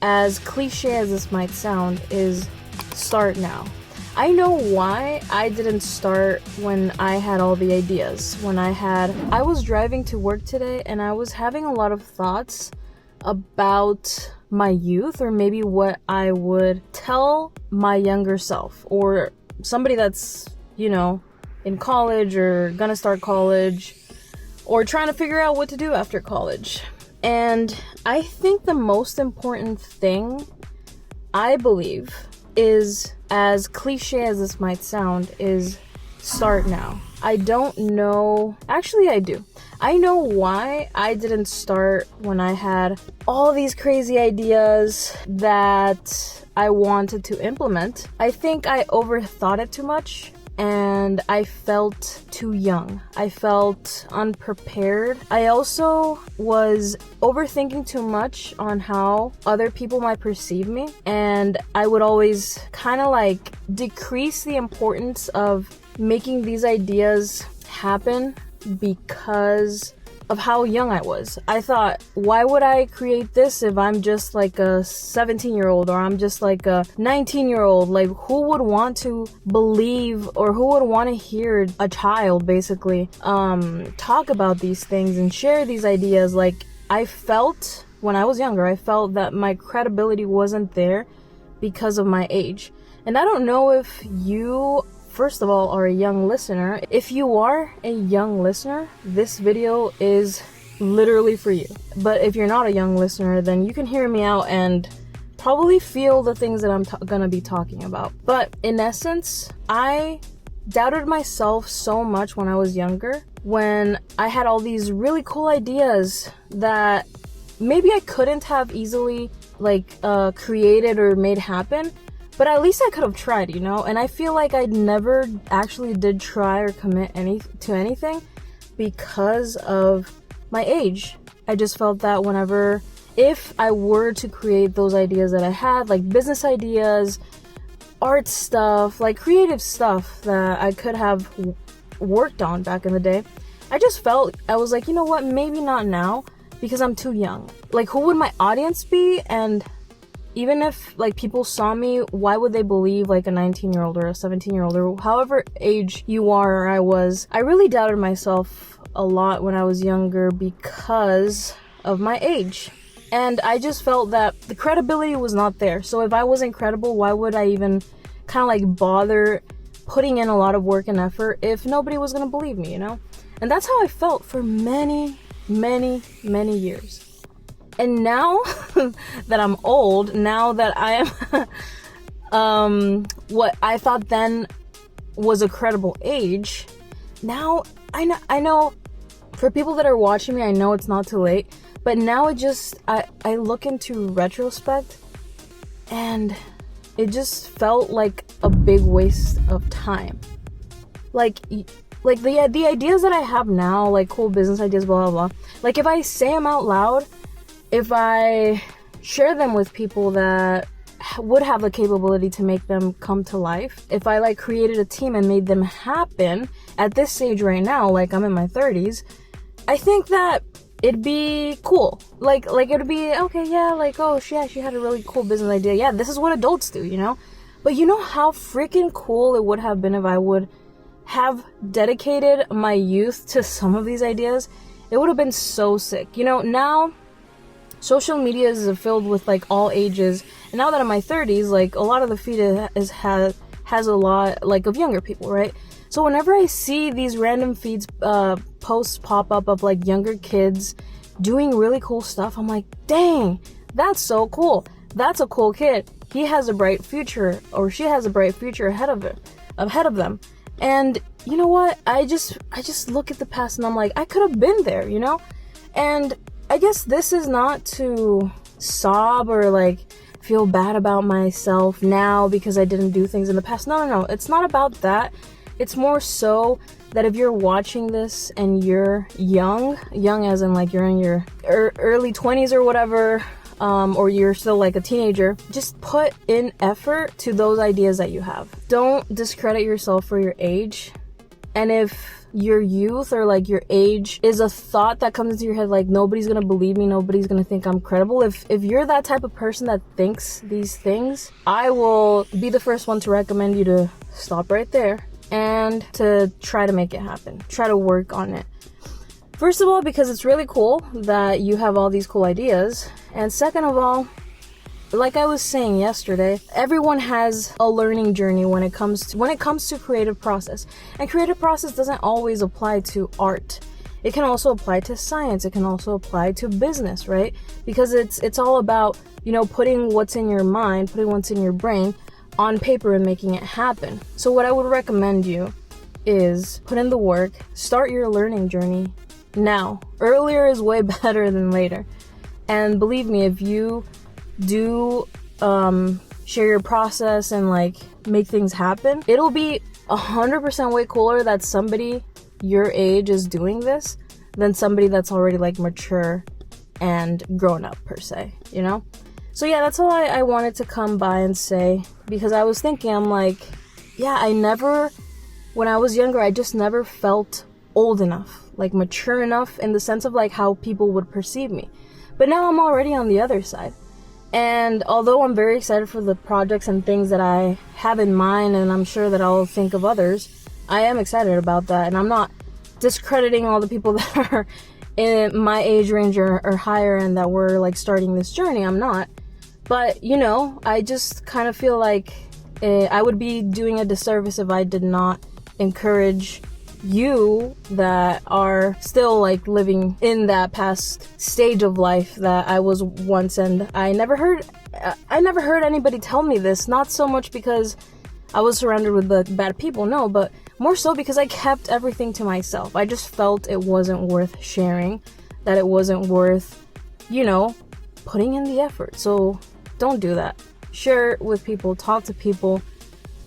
as cliche as this might sound, is start now. I know why I didn't start when I had all the ideas. I was driving to work today and I was having a lot of thoughts about my youth, or maybe what I would tell my younger self, or somebody that's, in college or gonna start college, or trying to figure out what to do after college. And I think the most important thing, I believe, is, as cliche as this might sound, is start now. I don't know, actually I do. I know why I didn't start when I had all these crazy ideas that I wanted to implement. I think I overthought it too much, and I felt too young. I felt unprepared. I also was overthinking too much on how other people might perceive me, and I would always kind of decrease the importance of making these ideas happen because of how young I was. I thought, why would I create this if I'm just like a 17-year-old, or I'm just like a 19-year-old? Like, who would want to believe, or who would want to hear a child basically talk about these things and share these ideas? Like, I felt, when I was younger, I felt that my credibility wasn't there because of my age. And I don't know if you, first of all, are a young listener. If you are a young listener, this video is literally for you. But if you're not a young listener, then you can hear me out and probably feel the things that I'm gonna be talking about. But in essence, I doubted myself so much when I was younger, when I had all these really cool ideas that maybe I couldn't have easily created or made happen. But at least I could have tried, and I feel like I never actually did try or commit to anything because of my age. I just felt that if I were to create those ideas that I had, like business ideas, art stuff, like creative stuff that I could have worked on back in the day, I just felt, I was like, you know what, maybe not now, because I'm too young. Like, who would my audience be? And even if people saw me, why would they believe a 19-year-old or a 17-year-old or however age you are or I was? I really doubted myself a lot when I was younger because of my age. And I just felt that the credibility was not there. So if I wasn't credible, why would I even bother putting in a lot of work and effort if nobody was gonna believe me, And that's how I felt for many, many, many years. And now that I'm old, now that I am what I thought then was a credible age, now I know for people that are watching me, I know it's not too late, but now I look into retrospect and it just felt like a big waste of time. Like the ideas that I have now, like cool business ideas, blah, blah, blah. Like, if I say them out loud, if I share them with people that would have the capability to make them come to life, if I created a team and made them happen at this stage right now, I'm in my 30s, I think that it'd be cool. It'd be, okay, yeah, oh, yeah, she had a really cool business idea. Yeah, this is what adults do, But you know how freaking cool it would have been if I would have dedicated my youth to some of these ideas? It would have been so sick. Now social media is filled with all ages, and now that I'm in my 30s, a lot of the feed has a lot of younger people, right? So whenever I see these random feeds posts pop up of younger kids doing really cool stuff, I'm like, dang, that's so cool. That's a cool kid. He has a bright future, or she has a bright future ahead of them. And you know what? I just look at the past and I'm like, I could have been there, And I guess this is not to sob or feel bad about myself now because I didn't do things in the past. No. It's not about that. It's more so that if you're watching this and you're young as in you're in your early 20s or whatever, or you're still a teenager, just put in effort to those ideas that you have. Don't discredit yourself for your age. And if your youth or like your age is a thought that comes into your head like nobody's gonna believe me, nobody's gonna think I'm credible, if you're that type of person that thinks these things, I will be the first one to recommend you to stop right there and to try to make it happen. Try to work on it. First of all, because it's really cool that you have all these cool ideas. And second of all, like I was saying yesterday, everyone has a learning journey when it comes to creative process. And creative process doesn't always apply to art. It can also apply to science. It can also apply to business, right? Because it's all about, putting what's in your mind, putting what's in your brain on paper and making it happen. So what I would recommend you is put in the work, start your learning journey now. Earlier is way better than later. And believe me, if you do share your process and like make things happen, it'll be 100% way cooler that somebody your age is doing this than somebody that's already like mature and grown up per se, So yeah, that's all I wanted to come by and say, because I was thinking, I'm like, yeah, when I was younger, I just never felt old enough, like mature enough in the sense of like how people would perceive me. But now I'm already on the other side. And although I'm very excited for the projects and things that I have in mind, and I'm sure that I'll think of others, I am excited about that. And I'm not discrediting all the people that are in my age range or higher and that were like starting this journey. I'm not. But, I just kind of feel like I would be doing a disservice if I did not encourage you that are still like living in that past stage of life that I was once. And I never heard anybody tell me this, not so much because I was surrounded with the bad people, no, but more so because I kept everything to myself. I just felt it wasn't worth sharing, that it wasn't worth, putting in the effort. So don't do that. Share it with people, talk to people.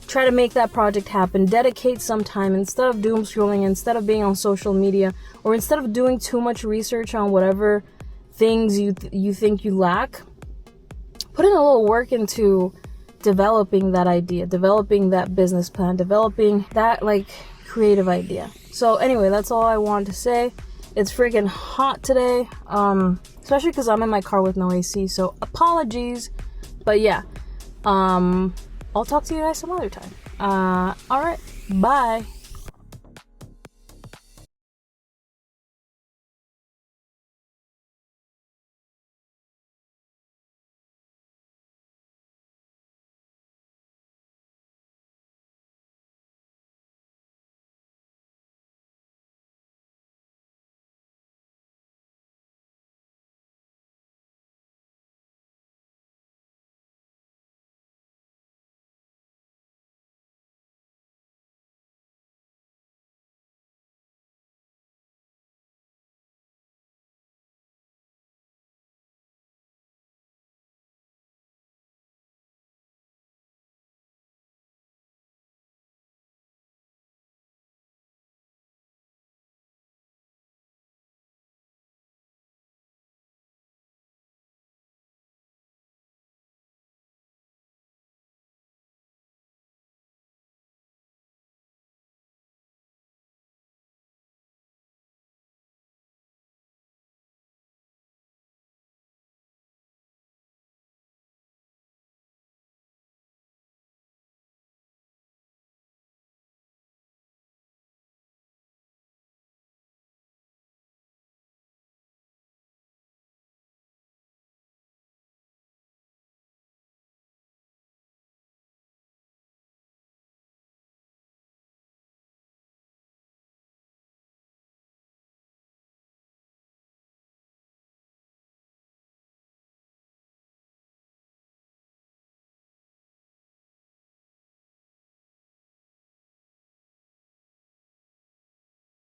Try to make that project happen. Dedicate some time instead of doom scrolling, instead of being on social media, or instead of doing too much research on whatever things you think you lack. Put in a little work into developing that idea, developing that business plan, developing that like creative idea. So anyway, that's all I wanted to say. It's freaking hot today, especially because I'm in my car with no AC. So apologies, but yeah. I'll talk to you guys some other time. Alright, bye.